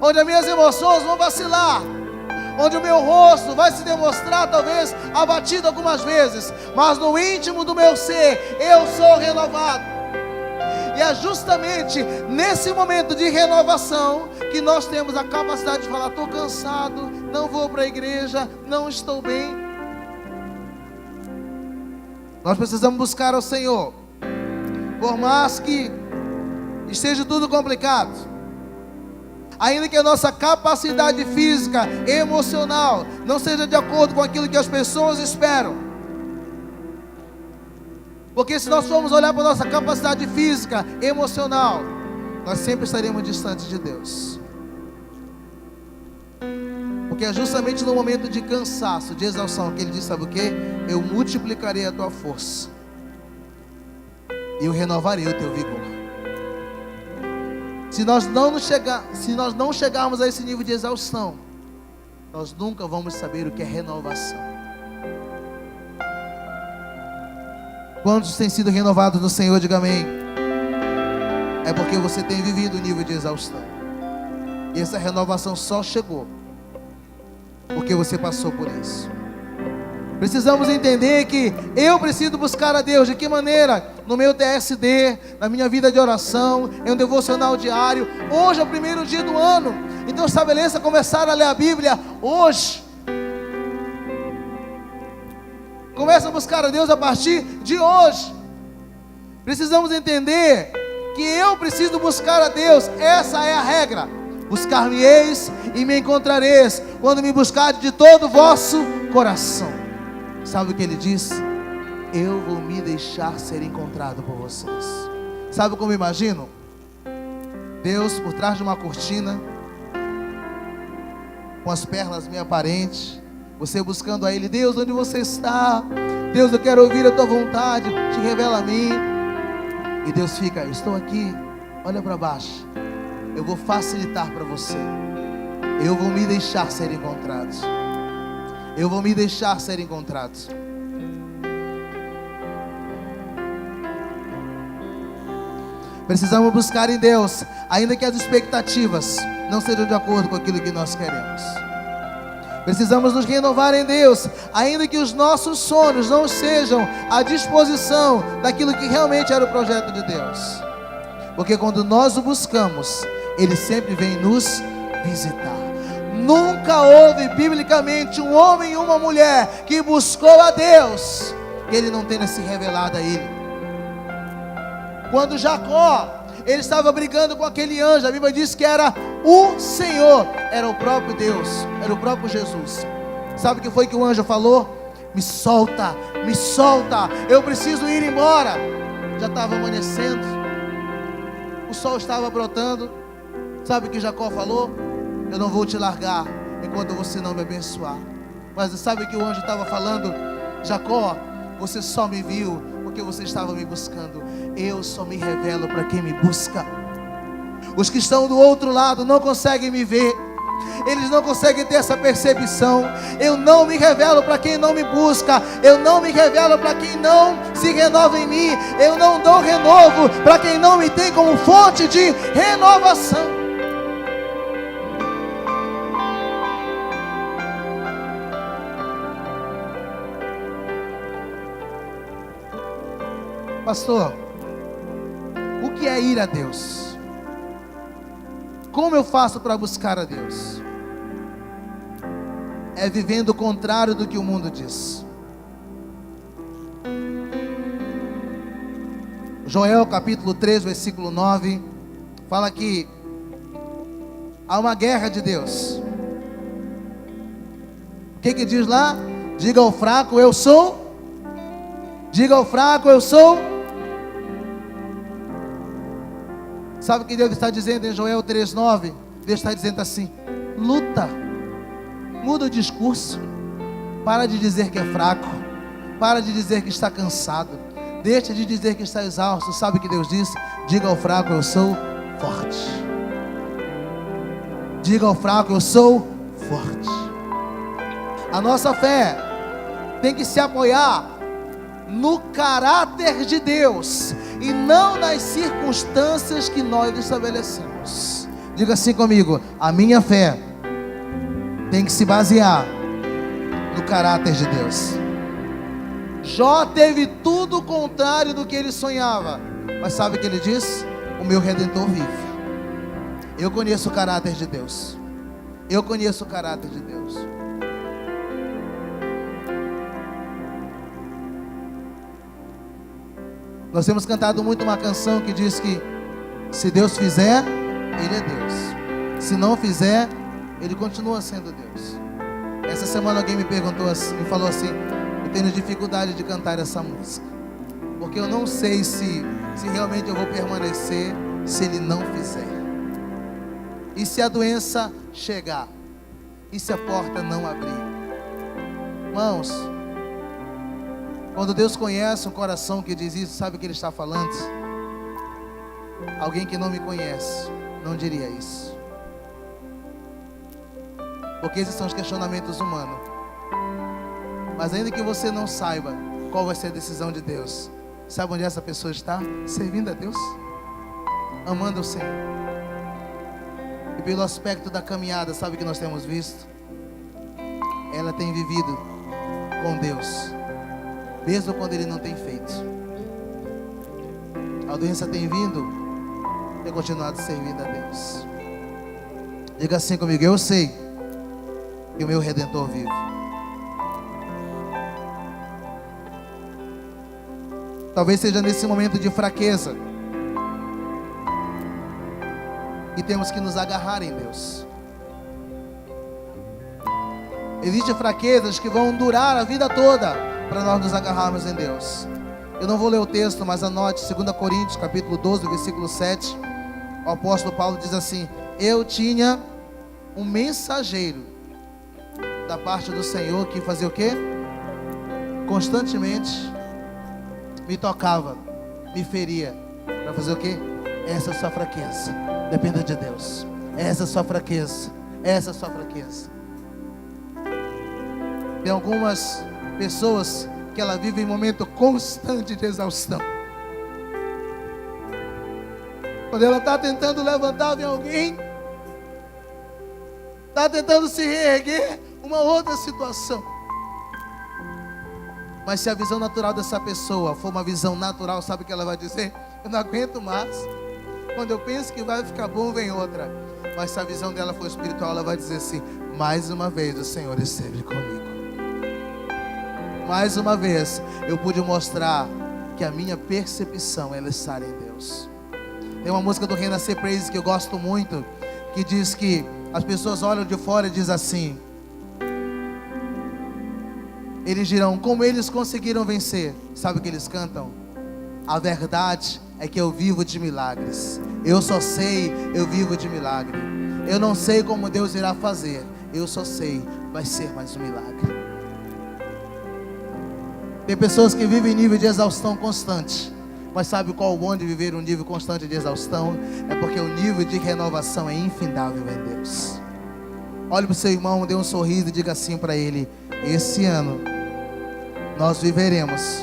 onde as minhas emoções vão vacilar, onde o meu rosto vai se demonstrar talvez abatido algumas vezes, mas no íntimo do meu ser eu sou renovado. E é justamente nesse momento de renovação que nós temos a capacidade de falar: estou cansado, não vou para a igreja, não estou bem. Nós precisamos buscar ao Senhor, por mais que esteja tudo complicado, ainda que a nossa capacidade física e emocional não seja de acordo com aquilo que as pessoas esperam. Porque se nós formos olhar para a nossa capacidade física e emocional, nós sempre estaremos distantes de Deus. Porque é justamente no momento de cansaço, de exaustão, que Ele diz: sabe o que? Eu multiplicarei a tua força e eu renovarei o teu vigor. Se nós não chegarmos a esse nível de exaustão, nós nunca vamos saber o que é renovação. Quantos têm sido renovados no Senhor? Diga amém. É porque você tem vivido o nível de exaustão. E essa renovação só chegou porque você passou por isso. Precisamos entender que eu preciso buscar a Deus. De que maneira? No meu TSD, na minha vida de oração, em um devocional diário. Hoje é o primeiro dia do ano, então estabeleça começar a ler a Bíblia hoje. Começa a buscar a Deus a partir de hoje. Precisamos entender que eu preciso buscar a Deus. Essa é a regra. Buscar-me-eis e me encontrareis, quando me buscardes de todo o vosso coração. Sabe o que Ele diz? Eu vou me deixar ser encontrado por vocês. Sabe como eu imagino? Deus por trás de uma cortina, com as pernas meio aparentes, você buscando a Ele: Deus, onde você está? Deus, eu quero ouvir a tua vontade, te revela a mim. E Deus fica: eu estou aqui, olha para baixo, eu vou facilitar para você. Eu vou me deixar ser encontrado. Eu vou me deixar ser encontrado. Precisamos buscar em Deus, ainda que as expectativas não sejam de acordo com aquilo que nós queremos. Precisamos nos renovar em Deus, ainda que os nossos sonhos não sejam à disposição daquilo que realmente era o projeto de Deus. Porque quando nós o buscamos, Ele sempre vem nos visitar. Nunca houve biblicamente um homem e uma mulher que buscou a Deus e ele não tenha se revelado a ele. Quando Jacó, ele estava brigando com aquele anjo, a Bíblia diz que era o Senhor, era o próprio Deus, era o próprio Jesus. Sabe o que foi que o anjo falou? Me solta, eu preciso ir embora. Já estava amanhecendo, o sol estava brotando. Sabe o que Jacó falou? Eu não vou te largar enquanto você não me abençoar. Mas sabe o que o anjo estava falando? Jacó, você só me viu porque você estava me buscando. Eu só me revelo para quem me busca. Os que estão do outro lado não conseguem me ver, eles não conseguem ter essa percepção. Eu não me revelo para quem não me busca, eu não me revelo para quem não se renova em mim, eu não dou renovo para quem não me tem como fonte de renovação. Pastor, o que é ir a Deus? Como eu faço para buscar a Deus? É vivendo o contrário do que o mundo diz. Joel capítulo 3, versículo 9, fala que há uma guerra de Deus. O que diz lá? Diga ao fraco, eu sou. Diga ao fraco, eu sou. Sabe o que Deus está dizendo em Joel 3,9? Deus está dizendo assim: luta, muda o discurso, para de dizer que é fraco, para de dizer que está cansado, deixa de dizer que está exausto. Sabe o que Deus diz? Diga ao fraco, eu sou forte. Diga ao fraco, eu sou forte. A nossa fé tem que se apoiar no caráter de Deus e não nas circunstâncias que nós estabelecemos. Diga assim comigo: a minha fé tem que se basear no caráter de Deus. Jó teve tudo o contrário do que ele sonhava, mas sabe o que ele diz? O meu Redentor vive. Eu conheço o caráter de Deus. Eu conheço o caráter de Deus. Nós temos cantado muito uma canção que diz que se Deus fizer, Ele é Deus. Se não fizer, Ele continua sendo Deus. Essa semana alguém me perguntou assim, me falou assim: eu tenho dificuldade de cantar essa música, porque eu não sei se realmente eu vou permanecer se Ele não fizer. E se a doença chegar? E se a porta não abrir? Irmãos, quando Deus conhece um coração que diz isso, sabe o que Ele está falando? Alguém que não me conhece não diria isso, porque esses são os questionamentos humanos. Mas ainda que você não saiba qual vai ser a decisão de Deus, sabe onde essa pessoa está? Servindo a Deus, amando o Senhor. E pelo aspecto da caminhada, sabe o que nós temos visto? Ela tem vivido com Deus, mesmo quando Ele não tem feito. A doença tem vindo, tem continuado servindo a Deus. Diga assim comigo: eu sei que o meu Redentor vive. Talvez seja nesse momento de fraqueza que temos que nos agarrar em Deus. Existem fraquezas que vão durar a vida toda para nós nos agarrarmos em Deus. Eu não vou ler o texto, mas anote 2 Coríntios capítulo 12, versículo 7. O apóstolo Paulo diz assim: eu tinha um mensageiro da parte do Senhor que fazia o quê? Constantemente me tocava, me feria, para fazer o quê? Essa é a sua fraqueza, dependa de Deus. Essa é a sua fraqueza, essa é a sua fraqueza. Tem algumas pessoas que ela vive em momento constante de exaustão. Quando ela está tentando levantar, vem alguém, está tentando se reerguer, uma outra situação. Mas se a visão natural dessa pessoa for uma visão natural, sabe o que ela vai dizer? Eu não aguento mais. Quando eu penso que vai ficar bom, vem outra. Mas se a visão dela for espiritual, ela vai dizer assim: mais uma vez o Senhor esteve comigo. Mais uma vez eu pude mostrar que a minha percepção ela está em Deus. Tem uma música do Renascer Praise que eu gosto muito, que diz que as pessoas olham de fora e dizem assim: eles dirão, como eles conseguiram vencer? Sabe o que eles cantam? A verdade é que eu vivo de milagres. Eu só sei, eu vivo de milagre. Eu não sei como Deus irá fazer. Eu só sei, vai ser mais um milagre. Tem pessoas que vivem em nível de exaustão constante. Mas sabe qual o bom de viver um nível constante de exaustão? É porque o nível de renovação é infindável em Deus. Olhe para o seu irmão, dê um sorriso e diga assim para ele: esse ano nós viveremos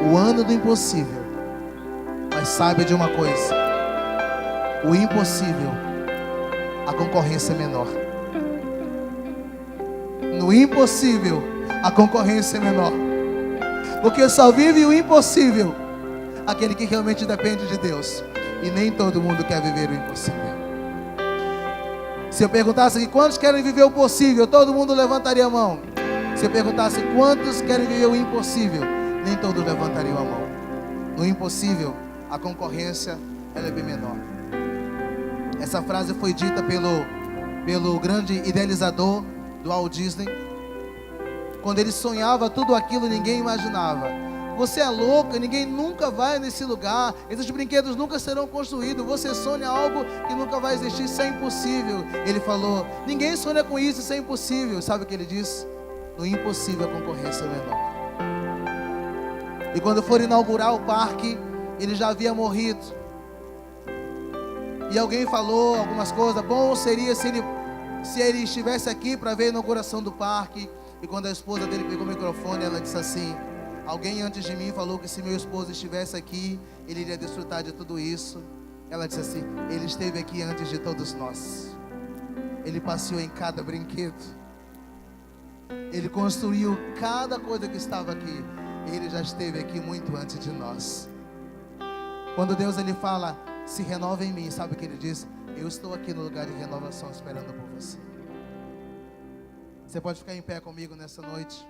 o ano do impossível. Mas saiba de uma coisa: o impossível, a concorrência é menor. No impossível, a concorrência é menor. Porque só vive o impossível aquele que realmente depende de Deus. E nem todo mundo quer viver o impossível. Se eu perguntasse aqui quantos querem viver o possível, todo mundo levantaria a mão. Se eu perguntasse quantos querem viver o impossível, nem todos levantariam a mão. No impossível, a concorrência ela é bem menor. Essa frase foi dita pelo grande idealizador do Walt Disney. Quando ele sonhava tudo aquilo, ninguém imaginava. Você é louca, ninguém nunca vai nesse lugar. Esses brinquedos nunca serão construídos. Você sonha algo que nunca vai existir, isso é impossível. Ele falou, ninguém sonha com isso, isso é impossível. Sabe o que ele disse? No impossível a concorrência é menor. E quando for inaugurar o parque, ele já havia morrido. E alguém falou algumas coisas. Bom seria se ele estivesse aqui para ver a inauguração do parque. E quando a esposa dele pegou o microfone, ela disse assim: alguém antes de mim falou que se meu esposo estivesse aqui, ele iria desfrutar de tudo isso. Ela disse assim: ele esteve aqui antes de todos nós. Ele passeou em cada brinquedo. Ele construiu cada coisa que estava aqui. Ele já esteve aqui muito antes de nós. Quando Deus ele fala, se renova em mim, sabe o que ele diz? Eu estou aqui no lugar de renovação esperando por você. Você pode ficar em pé comigo nessa noite?